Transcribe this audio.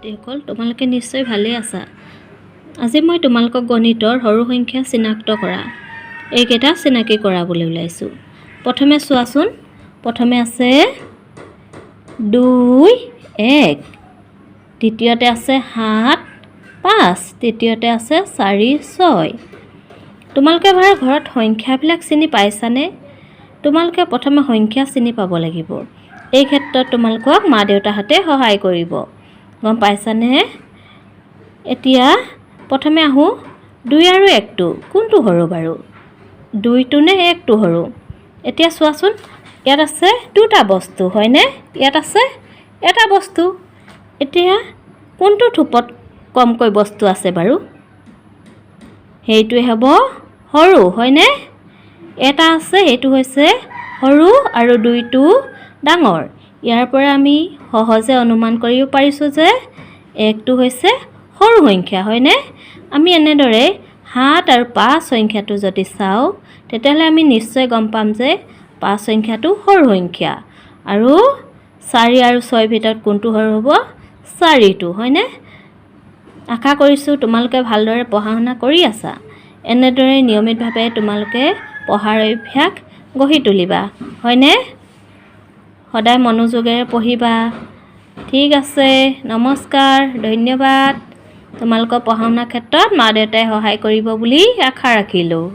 ছাত্ৰীসকল তোমালোকে নিশ্চয় ভালেই আছা। আজি মই তোমালোকক গণিতৰ সৰু সংখ্যা চিনাক্ত কৰা এইকেইটা চিনাকি কৰাবলৈ ওলাইছোঁ। প্ৰথমে চোৱাচোন, প্ৰথমে আছে 2 1, দ্বিতীয়তে আছে 7 5, তৃতীয়তে আছে 4 6। তোমালোকে বাৰু ঘৰত সংখ্যাবিলাক চিনি পাইছানে? তোমালোকে প্ৰথমে সংখ্যা চিনি পাব লাগিব। এই ক্ষেত্ৰত তোমালোকক মা দেউতাহঁতে সহায় কৰিব, গম পাইছানে? এতিয়া প্ৰথমে আহোঁ 2 আৰু 1টো কোনটো সৰু বাৰু? 2টো নে 1টো সৰু? এতিয়া চোৱাচোন, ইয়াত আছে দুটা বস্তু হয়নে? ইয়াত আছে এটা বস্তু। এতিয়া কোনটো থোপত কমকৈ বস্তু আছে বাৰু? সেইটোৱে হ'ব সৰু হয়নে? এটা আছে, সেইটো হৈছে সৰু আৰু 2টো ডাঙৰ। ইয়াৰ পৰা আমি সহজে অনুমান কৰিব পাৰিছোঁ যে 1টো হৈছে সৰু সংখ্যা হয়নে? আমি এনেদৰে 7 আৰু 5 সংখ্যাটো যদি চাওঁ, তেতিয়াহ'লে আমি নিশ্চয় গম পাম যে 5 সংখ্যাটো সৰু সংখ্যা আৰু 4 আৰু 6 ভিতৰত কোনটো সৰু হ'ব? 4টো হয়নে? আশা কৰিছোঁ তোমালোকে ভালদৰে পঢ়া শুনা কৰি আছা। এনেদৰে নিয়মিতভাৱে তোমালোকে পঢ়াৰ অভ্যাস গঢ়ি তুলিবা হয়নে? সদায় মনোযোগেৰে পঢ়িবা। ঠিক আছে, নমস্কাৰ, ধন্যবাদ। তোমালোকৰ পঢ়া শুনাৰ ক্ষেত্ৰত মা দেউতাই সহায় কৰিব বুলি আশা ৰাখিলোঁ।